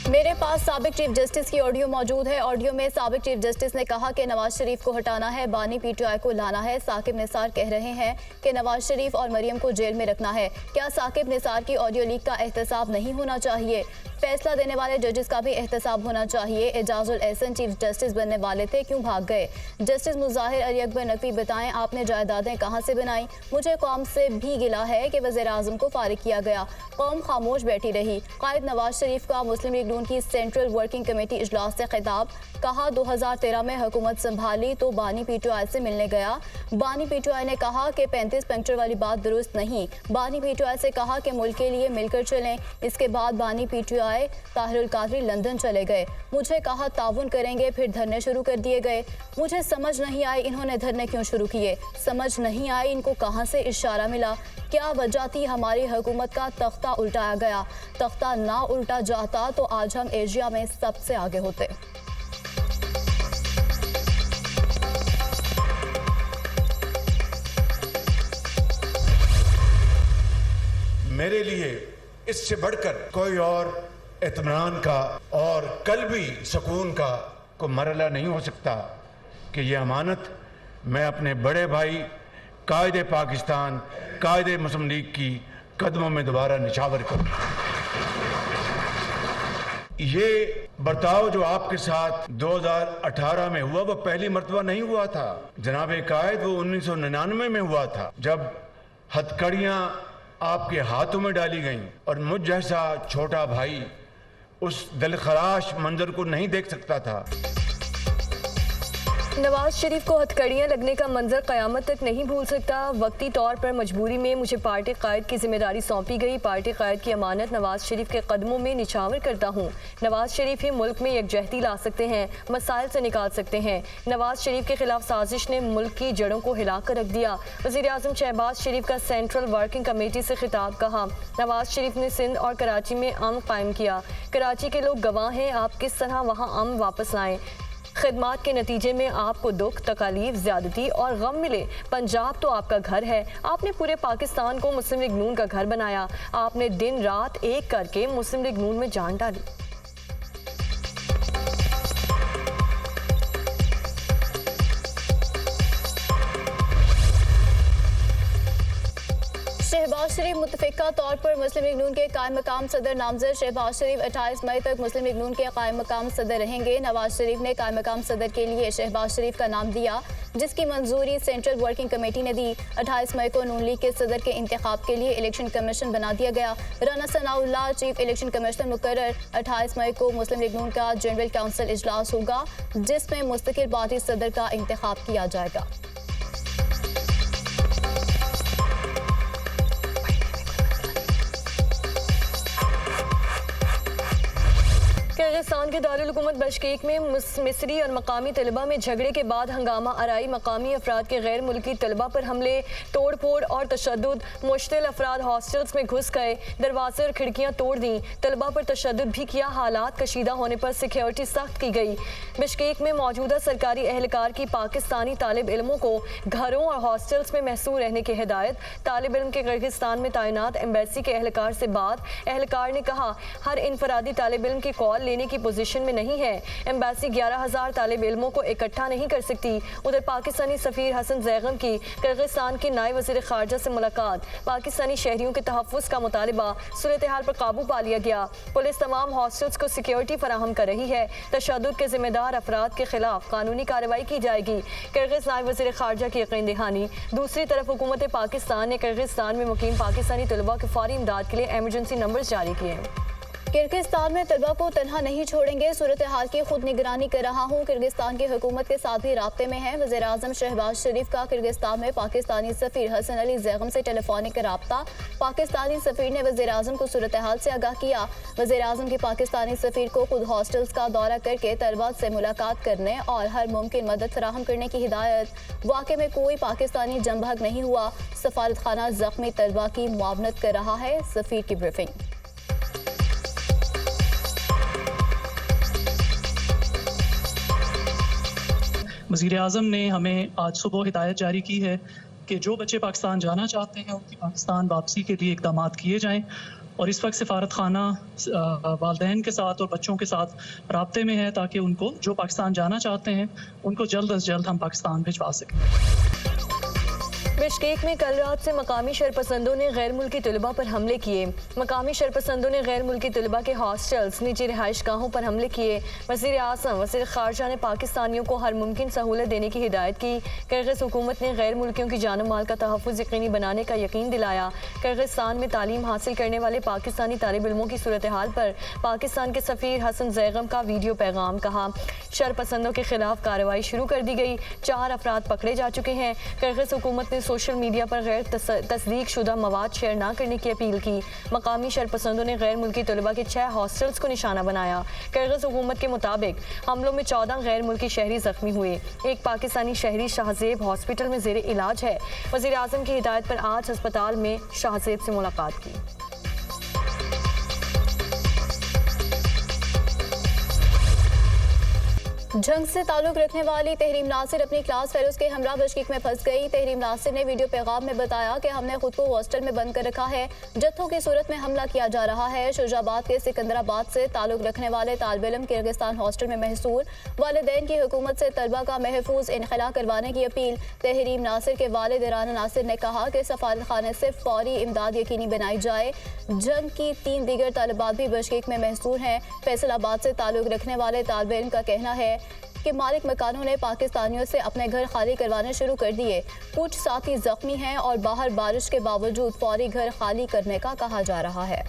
मेरे पास साबिक chief justice की ऑडियो मौजूद है। ऑडियो में साबिक चीफ जस्टिस ने कहा कि नवाज शरीफ को हटाना है, बानी पीटीआई को लाना है। साकिब निसार कह रहे हैं कि नवाज शरीफ और मरियम को जेल में रखना है। क्या साकिब निसार की ऑडियो लीक का एहतसाब नहीं होना चाहिए? फैसला देने वाले जजेस का भी एहतसाब होना चाहिए। एजाजुल एहसन चीफ जस्टिस बनने वाले थे, क्यों भाग गए? जस्टिस मुजाहिर अली अकबर नकवी बताएं, आपने जायदादें कहां से बनाई? मुझे कौम से भी गिला है कि वज़ीर आज़म को फारिग किया गया, कौम खामोश बैठी रही। कायद नवाज शरीफ का मुस्लिम लीग नून की सेंट्रल वर्किंग कमेटी इजलास से खिताब। कहा 2013 में हुकूमत संभाली तो बानी पीटीआई से मिलने गया। बानी पीटीआई ने कहा कि 35 पंक्चर वाली बात दुरुस्त नहीं। बानी पीटीआई से कहा कि मुल्क के लिए मिलकर चलें। इसके बाद बानी पीटीआई ताहिरुल कादरी लंदन चले गए। मुझे कहा ताउन करेंगे, फिर धरने शुरू कर दिए गए। मुझे समझ नहीं आई इन्होंने धरने क्यों शुरू किए। समझ नहीं आई इनको कहां से इशारा मिला। क्या वजह थी हमारी हुकूमत का तख्ता उल्टाया गया? तख्ता ना उल्टा जाता तो आज हम एशिया में सबसे आगे होते। मेरे लिए इससे बढ़कर कोई और इत्मीनान का और कल्बी सुकून का कोई मरला नहीं हो सकता कि ये अमानत मैं अपने बड़े भाई कायदे पाकिस्तान, कायदे मुस्लिम लीग की कदमों में दोबारा निछावर करूं। ये बर्ताव जो आपके साथ 2018 में हुआ वो पहली मर्तबा नहीं हुआ था जनाब कायद, वो 1999 में हुआ था जब हथकड़ियां आपके हाथों में डाली गईं और मुझ जैसा छोटा भाई उस दिलखराश मंजर को नहीं देख सकता था। नवाज शरीफ को हथकड़ियाँ लगने का मंजर क़यामत तक नहीं भूल सकता। वक्ती तौर पर मजबूरी में मुझे पार्टी कायद की जिम्मेदारी सौंपी गई। पार्टी कायद की अमानत नवाज शरीफ के कदमों में निछावर करता हूँ। नवाज शरीफ ही मुल्क में यकजहती ला सकते हैं, मसाइल से निकाल सकते हैं। नवाज शरीफ के खिलाफ साजिश ने मुल्क की जड़ों को हिला कर रख दिया। वज़ीर आज़म शहबाज शरीफ का सेंट्रल वर्किंग कमेटी से खिताब। कहा नवाज शरीफ ने सिंध और कराची में अमन कायम किया। कराची के लोग गवाह हैं, आप किस तरह वहाँ अमन वापस लाएँ। खिदमात के नतीजे में आपको दुख, तकालीफ, ज़्यादती और गम मिले। पंजाब तो आपका घर है। आपने पूरे पाकिस्तान को मुस्लिम लीग नून का घर बनाया। आपने दिन रात एक करके मुस्लिम लीग नून में जान डाली। शहबाज शरीफ मुतफ़िका तौर पर मुस्लिम लीग नून के कायम मकाम सदर नामजद। शहबाज शरीफ 28 मई तक मुस्लिम लीग नून के कायम मकाम सदर रहेंगे। नवाज शरीफ ने कायम मकाम सदर के लिए शहबाज शरीफ का नाम दिया, जिसकी मंजूरी सेंट्रल वर्किंग कमेटी ने दी। 28 मई को नून लीग के सदर के इंतखाब के लिए इलेक्शन कमीशन बना दिया गया। Rana Sanaullah chief election commissioner मुकर्रर। 28 मई को मुस्लिम लीग नून का जनरल काउंसिल इजलास होगा, जिसमें मुस्तकिल पार्टी सदर का इंतखाब किया जाएगा। किर्गिस्तान के दारुल हुकूमत बिश्केक में मिस्री और मकामी तलबा में झगड़े के बाद हंगामा आराई। मकामी अफराद के गैर मुल्की तलबा पर हमले, तोड़ फोड़ और तशद्दुद। मुश्तिल अफराद हॉस्टल्स में घुस गए, दरवाजे और खिड़कियाँ तोड़ दी। तलबा पर तशद्दुद भी किया। हालात कशीदा होने पर सिक्योरिटी सख्त की गई। बिश्केक में मौजूदा सरकारी एहलकार की पाकिस्तानी तालिब इल्मों को घरों और हॉस्टल्स में महसूर रहने की हिदायत। तालिब इल्म के किर्गिस्तान में तैनात एम्बेसी के एहलकार से बात। एहलकार ने कहा हर इनफरादी तालिब इल्म की कॉल लेने की पोजीशन में नहीं है। एम्बेसी 11,000 तालिब इल्मों को इकट्ठा नहीं कर सकती। उधर पाकिस्तानी सफीर हसन जैगम की किर्गिस्तान के नायब वज़ीर ख़ारजा से मुलाकात। पाकिस्तानी शहरियों के तहफ़्फ़ुज़ का मुतालिबा। सूरत हाल पर काबू पा लिया गया। पुलिस तमाम हॉस्टल्स को सिक्योरिटी फराहम कर रही है। तशद्दुद के जिम्मेदार अफराद के खिलाफ कानूनी कार्रवाई की जाएगी। किर्गिज़ नायब वज़ीर ख़ारजा की यकीन दहानी। दूसरी तरफ हुकूमत पाकिस्तान ने किर्गिस्तान में मुकीम पाकिस्तानी तलबा के फौरी इमदाद के लिए एमरजेंसी नंबर्स जारी किए हैं। किर्गिस्तान में तलबा को तनहा नहीं छोड़ेंगे, सूरत हाल की खुद निगरानी कर रहा हूँ। किर्गिस्तान की हुकूमत के साथ भी राब्ते में है। वज़ीर आज़म शहबाज शरीफ का किर्गिस्तान में पाकिस्तानी सफ़ीर हसन अली जैगम से टेलीफोनिक राब्ता। पाकिस्तानी सफ़ीर ने वज़ीर आज़म को सूरत हाल से आगाह किया। वज़ीर आज़म की पाकिस्तानी सफ़ीर को खुद हॉस्टल्स का दौरा करके तलबा से मुलाकात करने और हर मुमकिन मदद फराहम करने की हिदायत। वाक़े में कोई पाकिस्तानी जमभग नहीं हुआ। सफारत खाना ज़ख्मी तलबा की मुआवनत कर रहा है। सफ़ीर की ब्रीफिंग। वज़ीर आज़म ने हमें आज सुबह हिदायत जारी की है कि जो बच्चे पाकिस्तान जाना चाहते हैं उनकी पाकिस्तान वापसी के लिए इक़दामात किए जाएँ और इस वक्त सफारत खाना वालिदैन के साथ और बच्चों के साथ राब्ते में है ताकि उनको जो पाकिस्तान जाना चाहते हैं उनको जल्द अज जल्द हम पाकिस्तान भिजवा सकें। बिश्केक में कल रात से मकामी शरपसंदों ने गैर मुल्की तलबा पर हमले किए। मकामी शरपसंदों ने गैर मुल्की तलबा के हॉस्टल्स, निजी रिहाइश गाहों पर हमले किए। वज़ीर आज़म वज़ीर ख़ारजा ने पाकिस्तानियों को हर मुमकिन सहूलत देने की हिदायत की। किर्गिज़ हुकूमत ने गैर मुल्कियों की जान माल का तहफ़्फ़ुज़ यकीनी बनाने का यकीन दिलाया। किर्गिस्तान में तालीम हासिल करने वाले पाकिस्तानी तालिब इल्मों की सूरत हाल पर पाकिस्तान के सफ़ीर हसन ज़ैगम का वीडियो पैगाम। कहा शरपसंदों के खिलाफ कार्रवाई शुरू कर दी गई, 4 अफराद पकड़े जा चुके हैं। किर्गिज़ हुकूमत ने सोशल मीडिया पर गैर तस्दीक शुदा मवाद शेयर न करने की अपील की। मकामी शरपसंदों ने गैर मुल्की तलबा के 6 हॉस्टल्स को निशाना बनाया। किर्गिज़ हुकूमत के मुताबिक हमलों में 14 गैर मुल्की शहरी जख्मी हुए। एक पाकिस्तानी शहरी शाहजेब हॉस्पिटल में ज़ेर इलाज है। वज़ीर आज़म की हिदायत पर आज अस्पताल में शाहजेब से मुलाकात की। जंग से ताल्लुक रखने वाली तहरीम नासिर अपनी क्लास फेलोज के हमरा बिश्केक में फंस गई। तहरीम नासिर ने वीडियो पैगाम में बताया कि हमने खुद को हॉस्टल में बंद कर रखा है, जत्थों की सूरत में हमला किया जा रहा है। शुजाबाद के सिकंदराबाद से ताल्लुक रखने वाले तालिब इल्म किर्गिस्तान हॉस्टल में महसूर। वालिदैन की हुकूमत से तलबा का महफूज इनखला करवाने की अपील। तहरीम नासिर के वालिद राना नासिर ने कहा कि सफारत खाने से फौरी इमदाद यकीनी बनाई जाए। जंग की 3 दीगर तालिबात भी बिश्केक में महसूर हैं। फैसलाबाद से ताल्लुक रखने वाले तालिब इल्म का कहना है कि मालिक मकानों ने पाकिस्तानियों से अपने घर खाली करवाने शुरू कर दिए। कुछ साथी जख्मी हैं और बाहर बारिश के बावजूद फौरी घर खाली करने का कहा जा रहा है।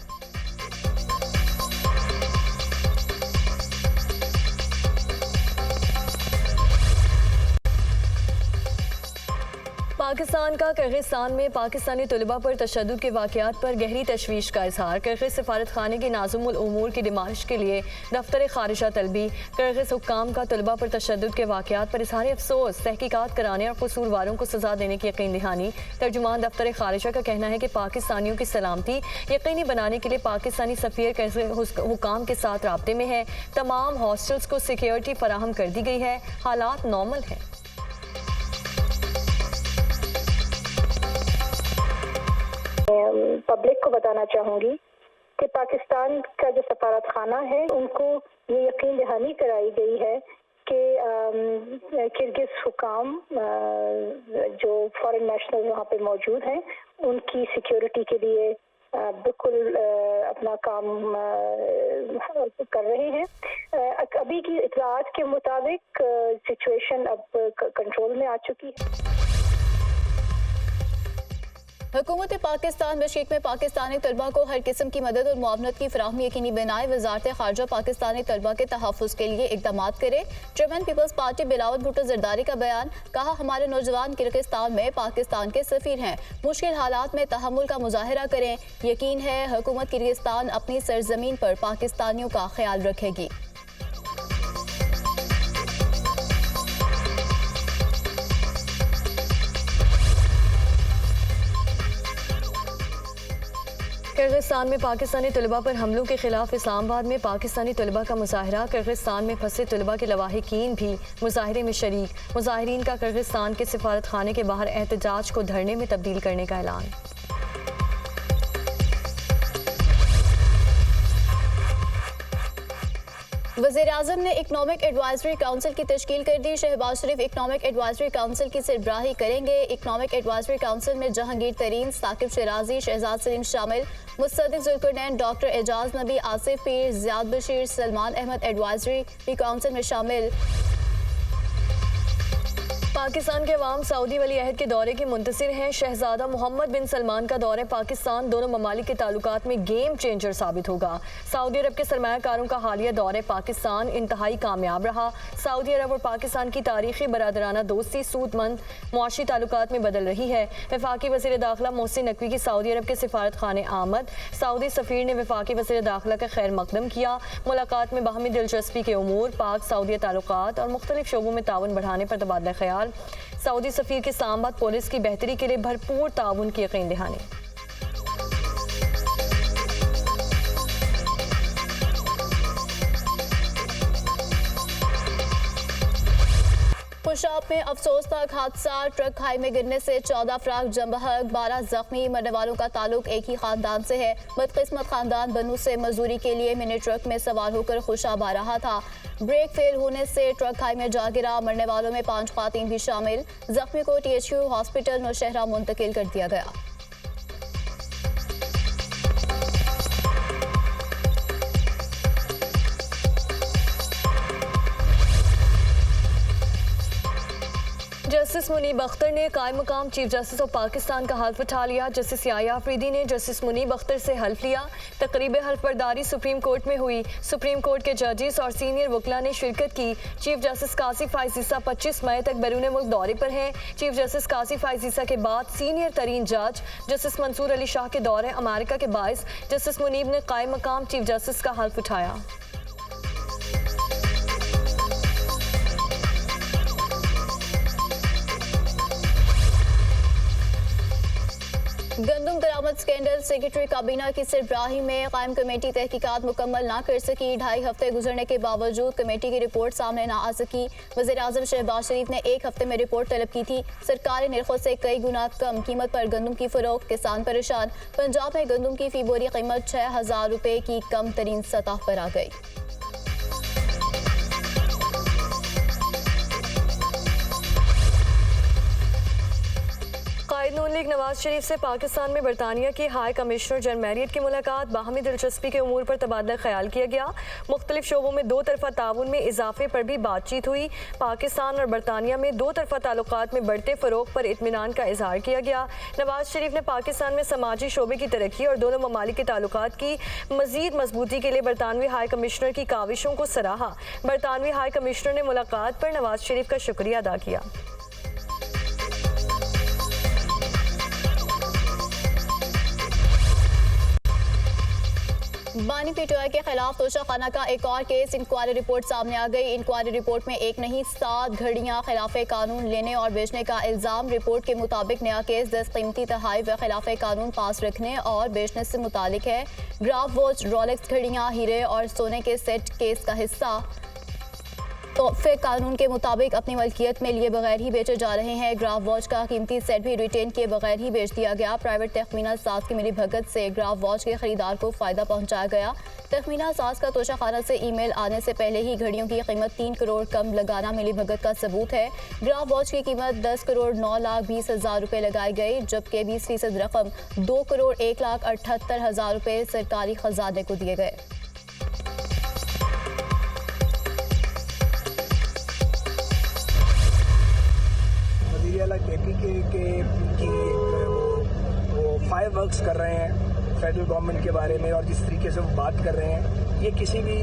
पाकिस्तान का किर्गिस्तान में पाकिस्तानी तलबा पर तशद्दुद के वाक़यात पर गहरी तशवीश का इजहार। किर्गिज़ सफारत खाने की नाज़ुमुल उमूर की डिमाश के लिए दफ्तर ख़ारिजा तलबी। किर्गिज़ हुक्काम का तलबा पर तशद्दुद के वाक़यात पर इज़हार अफसोस, तहकीकात कराने और कसूरवारों को सज़ा देने की यकीन दहानी। तर्जुमान दफ्तर ख़ारिजा का कहना है कि पाकिस्तानियों की सलामती यकीनी बनाने के लिए पाकिस्तानी सफ़ीर किर्गिज़ हुक्काम के साथ राब्ते में है। तमाम हॉस्टल्स को सिक्योरिटी फराहम कर दी गई है। हालात नॉर्मल हैं। पब्लिक को बताना चाहूँगी कि पाकिस्तान का जो सफारत खाना है उनको ये यकीन दहानी कराई गई है कि किर्गिज़ हुकाम जो फॉरेन नेशनल वहाँ पे मौजूद हैं उनकी सिक्योरिटी के लिए बिल्कुल अपना काम कर रहे हैं। अभी की इत्तलाआत के मुताबिक सिचुएशन अब कंट्रोल में आ चुकी है। हुकूमत पाकिस्तान बिश्केक में पाकिस्तानी तलबा को हर किस्म की मदद और मुआवनत की फराहमी यकीनी बनाए। वजारत खारजा पाकिस्तानी तलबा के तहफ़्फ़ुज़ के लिए इक़दाम करे। चेयरमैन पीपल्स पार्टी बिलावल भुट्टो ज़रदारी का बयान। कहा हमारे नौजवान किर्गिस्तान में पाकिस्तान के सफ़ीर हैं, मुश्किल हालात में तहम्मुल का मुजाहरा करें। यकीन है हुकूमत किर्गिस्तान अपनी सरजमीन पर पाकिस्तानियों का ख्याल रखेगी। किर्गिस्तान में पाकिस्तानी तलबा पर हमलों के खिलाफ इस्लामाबाद में पाकिस्तानी तलबा का मुजाहरा। किर्गिस्तान में फंसे तलबा के लवाहिकीन भी मुजाहरे में शरीक। मुजाहिरीन का किर्गिस्तान के सफारत खाने के बाहर एहतजाज को धरने में तब्दील करने का ऐलान। वज़ीर आज़म ने इकनॉमिक एडवाइजरी काउंसिल की तश्कील कर दी। शहबाज शरीफ इकनॉमिक एडवाइजरी काउंसिल की सरबराही करेंगे। इकनॉमिक एडवाइजरी काउंसिल में जहांगीर तरीन, साकिब शराजी, शहजाद सलीम शामिल। मुस्तदिक जुल्करनैन, डॉक्टर एजाज नबी, आसिफ पीर, ज़ियाद बशीर, सलमान अहमद एडवाइजरी भी काउंसिल में शामिल। पाकिस्तान के अवाम सऊदी वली अहद के दौरे के मुंतज़िर हैं। शहजादा मोहम्मद बिन सलमान का दौरे पाकिस्तान दोनों ममालिक के ताल्लुकात में गेम चेंजर साबित होगा। सऊदी अरब के सरमायाकारों का हालिया दौरे पाकिस्तान इंतहाई कामयाब रहा। सऊदी अरब और पाकिस्तान की तारीखी बरादराना दोस्ती सूदमंद मुआशी ताल्लुकात में बदल रही है। वफाकी वज़ीर दाखिला मोहसिन नकवी की सऊदी अरब के सिफारत खाने आमद। सऊदी सफ़ीर ने वफाकी वज़ीर दाखिला का खैर मकदम किया। मुलाकात में बाहमी दिलचस्पी के उमूर, पाक सऊदी ताल्लुकात और मुख्तलिफ शोबों में ताउन बढ़ाने पर तबादला ख्याल। सऊदी सफ़ीर के इस्लामाबाद पुलिस की बेहतरी के लिए भरपूर ताउन की यकीन दहानी। शॉप में अफसोसनाक हादसा, ट्रक खाई में गिरने से 14 अफराद जमबहक, 12 जख्मी। मरने वालों का ताल्लुक एक ही खानदान से है। बदकिस्मत खानदान बनू से मजदूरी के लिए मिनी ट्रक में सवार होकर खुशाब आ रहा था। ब्रेक फेल होने से ट्रक खाई में जा गिरा। मरने वालों में 5 खातीन भी शामिल। जख्मी को THU हॉस्पिटल नौशहरा मुंतकिल कर दिया गया। जस्टिस मुनीब अख्तर ने कायम मकाम चीफ जस्टिस ऑफ पाकिस्तान का हल्फ उठा लिया। जस्टिस याया अफरीदी ने जस्टिस मुनीब अख्तर से हल्फ लिया। तकरीब हल्फ बर्दारी सुप्रीम कोर्ट में हुई। सुप्रीम कोर्ट के जजेस और सीनियर वकला ने शिरकत की। चीफ जस्टिस कासिफ फाइजीसा 25 मई तक बैरून मुल्क दौरे पर हैं। चीफ जस्टिस कासिफ फाइजीसा के बाद सीनियर तरीन जज जस्टिस मंसूर अली शाह के दौरे अमेरिका के बायस जस्टिस मुनीब ने कायम मकाम चीफ जस्टिस का हल्फ उठाया। गंदम दरामद स्कैंडल, सेक्रेटरी काबीना की सरबराही में कायम कमेटी तहकीकात मुकम्मल ना कर सकी। 2.5 हफ्ते गुजरने के बावजूद कमेटी की रिपोर्ट सामने ना आ सकी। वज़ीर आज़म शहबाज शरीफ ने 1 हफ्ते में रिपोर्ट तलब की थी। सरकारी निर्खों से कई गुना कम कीमत पर गंदम की फरोख्त, किसान परेशान। पंजाब में गंदम की फी बोरी कीमत 6,000 रुपये की कम तरीन सतह पर आ गई। नून लीग नवाज शरीफ से पाकिस्तान में बरतानिया की हाई कमिश्नर जन मैरियट की मुलाकात, बाहमी दिलचस्पी के उमूर पर तबादला ख्याल किया गया। मुख्तलिफ शोबों में 2 तरफा ताउन में इजाफे पर भी बातचीत हुई। पाकिस्तान और बरतानिया में 2 तरफा ताल्लुकात में बढ़ते फ़रोग पर इत्मीनान का इजहार किया गया। नवाज शरीफ ने पाकिस्तान में समाजी शोबे की तरक्की और दोनों ममालिक के ताल्लुकात की मजीद मजबूती के लिए बरतानवी हाई कमिश्नर की काविशों को सराहा। बरतानवी हाई कमिश्नर ने मुलाकात पर नवाज शरीफ का शुक्रिया अदा किया। बानी PTI के खिलाफ तोशाखाना का एक और केस, इंक्वायरी रिपोर्ट सामने आ गई। इंक्वायरी रिपोर्ट में 1 नहीं 7 घड़ियां खिलाफे कानून लेने और बेचने का इल्जाम। रिपोर्ट के मुताबिक नया केस 10 कीमती तहाइफ व खिलाफे कानून पास रखने और बेचने से मुतालिक है। ग्राफ वॉच, रोलेक्स घड़ियां, हीरे और सोने के सेट केस का हिस्सा। तोहफे कानून के मुताबिक अपनी मलकियत में लिए बगैर ही बेचे जा रहे हैं। ग्राफ वॉच का कीमती सेट भी रिटेन किए बगैर ही बेच दिया गया। प्राइवेट तखमीना साज की मिली भगत से ग्राफ वॉच के खरीदार को फ़ायदा पहुंचाया गया। तखमीना साज का तोशाखाना से ईमेल आने से पहले ही घड़ियों की कीमत 3 करोड़ कम लगाना मिली भगत का सबूत है। ग्राफ वॉच की कीमत 10 करोड़ 9,20,000 रुपये लगाई गई, जबकि 20% रकम 2 करोड़ 1,78,000 रुपये सरकारी खजाने को दिए गए। KP की वो फायर वर्क्स कर रहे हैं फेडरल गवर्नमेंट के बारे में, और जिस तरीके से वो बात कर रहे हैं, ये किसी भी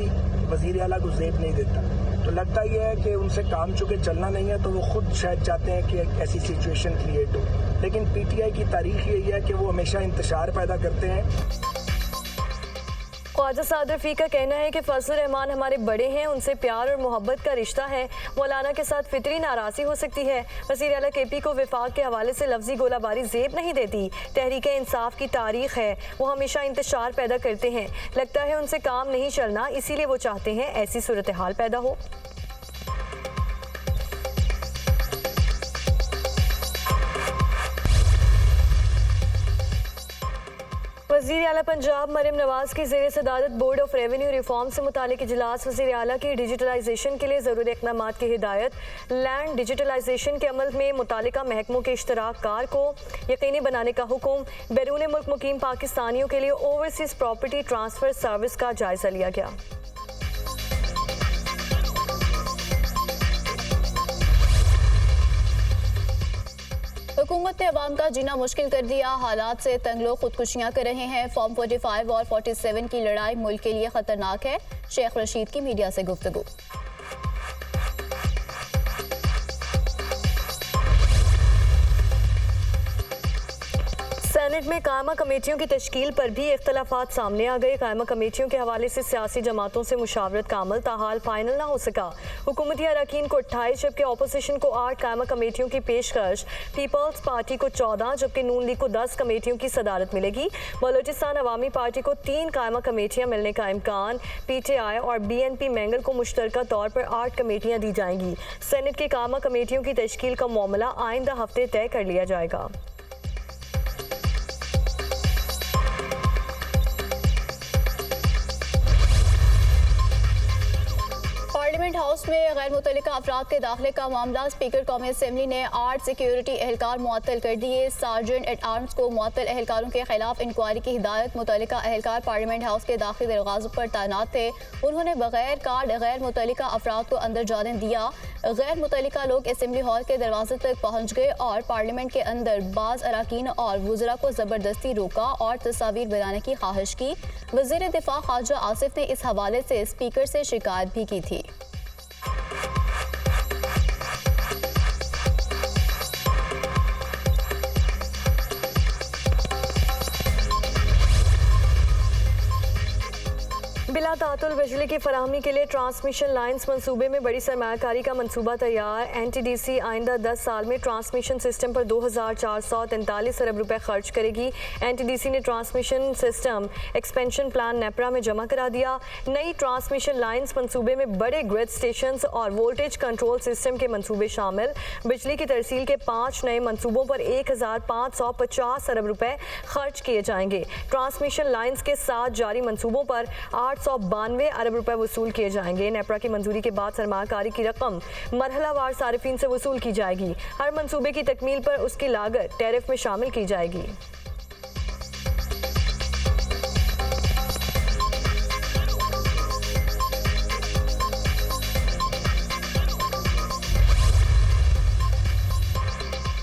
वज़ीर आला को ज़ेब नहीं देता। तो लगता ही है कि उनसे काम चुके चलना नहीं है, तो वो खुद शायद चाहते हैं कि एक ऐसी सिचुएशन क्रिएट हो। लेकिन PTI की तारीख यही है कि वो हमेशा इंतशार पैदा करते हैं। ख्वाजा साद रफ़ी का कहना है कि फजल रहमान हमारे बड़े हैं, उनसे प्यार और मोहब्बत का रिश्ता है। मौलाना के साथ फितरी नाराज़ी हो सकती है। वज़ीर आला KP को विफाक के हवाले से लफ्जी गोलाबारी ज़ेब नहीं देती। तहरीक इंसाफ की तारीख है, वो हमेशा इंतशार पैदा करते हैं। लगता है उनसे काम नहीं चलना, इसीलिए वो चाहते हैं ऐसी सूरत हाल पैदा हो। वज़ीर आला पंजाब मरियम नवाज की ज़ेर सदारत बोर्ड ऑफ रेवेन्यू रिफॉर्म से मुतालिक इजलास। वज़ीर आला की डिजिटलाइजेशन के लिए ज़रूरी इक़दाम की हिदायत। लैंड डिजिटलाइजेशन के अमल में मुतालिका महकमों के इश्तराक कार को यकीनी बनाने का हुक्म। बैरून मुल्क मुकीम पाकिस्तानियों के लिए ओवरसीज़ प्रॉपर्टी ट्रांसफ़र सर्विस का जायज़ा लिया गया। हुकूमत ने अवाम का जीना मुश्किल कर दिया। हालात से तंग लोग खुदकुशियां कर रहे हैं। फॉर्म 45 और 47 की लड़ाई मुल्क के लिए खतरनाक है। शेख रशीद की मीडिया से गुफ्तगू। सेनेट में कायमा कमेटियों की तश्कील पर भी इख्तलाफात सामने आ गए। कायमा कमेटियों के हवाले से सियासी जमातों से मुशावरत का अमल ताहाल फाइनल ना हो सका। हुकूमती अरकान को 28 जबकि अपोजिशन को 8 कायमा कमेटियों की पेशकश। पीपल्स पार्टी को 14 जबकि नून लीग को 10 कमेटियों की सदारत मिलेगी। बलोचिस्तान अवामी पार्टी को 3 कायमा कमेटियाँ मिलने का इम्कान। PTI और BNP मैंगल को मुश्तरका तौर पर 8 कमेटियाँ दी जाएंगी। सेनेट की कायमा कमेटियों की तश्कील का मामला आइंदा हफ्ते तय कर लिया जाएगा। पार्लियामेंट हाउस में गैर मुतल्लिका अफराद के दाखिले का मामला। स्पीकर कौमी असम्बली ने 8 सिक्योरिटी एहलकार मुअत्तल कर दिए। सार्जेंट एट आर्म्स को मुअत्तल एहलकारों के खिलाफ इंक्वायरी की हिदायत। मुतल्लिका एहलकार पार्लियामेंट हाउस के दाखिली दरवाज़ों पर तैनात थे। उन्होंने बगैर कार्ड गैर मुतल्लिका अफराद को अंदर जाने दिया। गैर मुतल्लिका लोग असम्बली हॉल के दरवाजे तक पहुँच गए और पार्लियामेंट के अंदर बाज़ अरकान और वज़रा को ज़बरदस्ती रोका और तस्वीर बनाने की ख्वाहिश की। वज़ीर दिफा ख्वाजा आसिफ ने इस हवाले से स्पीकर से शिकायत भी की थी। बिला तातुल बिजली की फराहमी के लिए ट्रांसमिशन लाइन्स मंसूबे में बड़ी सरमायाकारी का मंसूबा तैयार। NTDC आइंदा 10 साल में ट्रांसमिशन सिस्टम पर 2443 अरब रुपए खर्च करेगी। NTDC ने transmission system expansion plan NEPRA में जमा करा दिया। नई ट्रांसमिशन लाइन्स मंसूबे में बड़े ग्रिड स्टेशन और वोल्टेज कंट्रोल सिस्टम के मंसूबे शामिल। बिजली की तरसील के 5 नए मंसूबों पर 1550 अरब रुपए खर्च किए जाएंगे। ट्रांसमिशन लाइन्स के 7 जारी मंसूबों पर 892 अरब रुपए वसूल किए जाएंगे। नेपरा की मंजूरी के बाद सरमायाकारी की रकम मरहलावार सारिफीन से वसूल की जाएगी। हर मंसूबे की तकमील पर उसकी लागत टैरिफ में शामिल की जाएगी।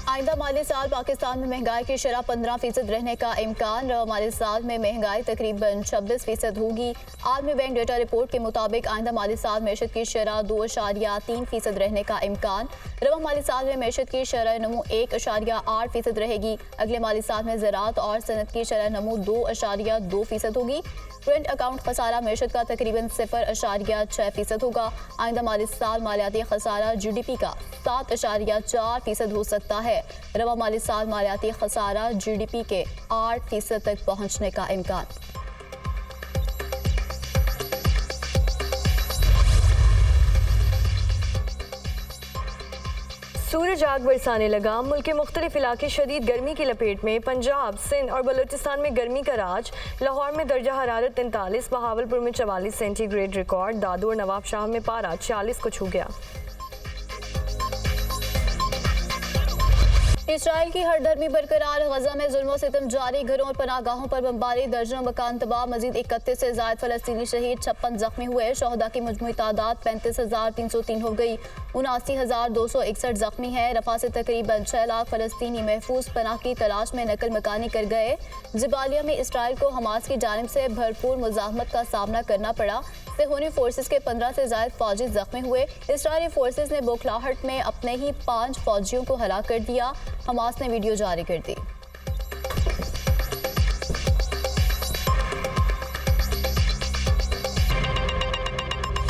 आइंदा माली साल पाकिस्तान में महंगाई की शरह 15% रहने का इम्कान। रवा माली साल में महंगाई तकरीबन 26% होगी। आलमी बैंक डेटा रिपोर्ट के मुताबिक आइंदा माली साल मैशत की शरह 2.3% रहने का इम्कान। रवा माली साल में मैशत की शरह नमू 1.8% रहेगी। अगले माली साल में ज़राअत और सनत की शरह नमू 2.2% होगी। करेंट अकाउंट खसारा मैशत का तकरीबन 0.6% होगा। आइंदा माली साल मालियाती खसारा GDP का 7.4% हो सकता है। रवा माली साल मालियाती खसारा GDP के 8% तक पहुंचने का इम्कान। सूरज आग बरसाने लगा। मुल्क के मुख्तलिफ इलाके शदीद गर्मी की लपेट में। पंजाब, सिंध और बलूचिस्तान में गर्मी का राज। लाहौर में दर्जा हरारत 43, बहावलपुर में 44 सेंटीग्रेड रिकॉर्ड। दादू और नवाबशाह में पारा 46 को छू गया। इसराइल की हरधर्मी बरकरार। गजा में जुल्म सितम जारी। घरों और पनागाहों पर बमबारी। दर्जनों मकान तबाह। मजीद 31 से ज़ायद फलस्तीनी शहीद। 56 जख्मी हुए। शहदा की मजमूई तादाद 35,303 हो गई। 79,261 जख्मी है। रफा से तकरीबन 6 लाख फलस्तीनी महफूज पनाह की तलाश में नकल मकानी कर गए। जबालिया में इसराइल को हमास की जानिब से भरपूर मुजाहमत का सामना करना पड़ा। सेहूनी फोर्सेस के 15 से ज़ायद फौजी जख्मी हुए। इसराइली फोर्सेस ने बोखलाहट में अपने ही 5 फौजियों को हलाक कर दिया। हमास ने वीडियो जारी कर दी।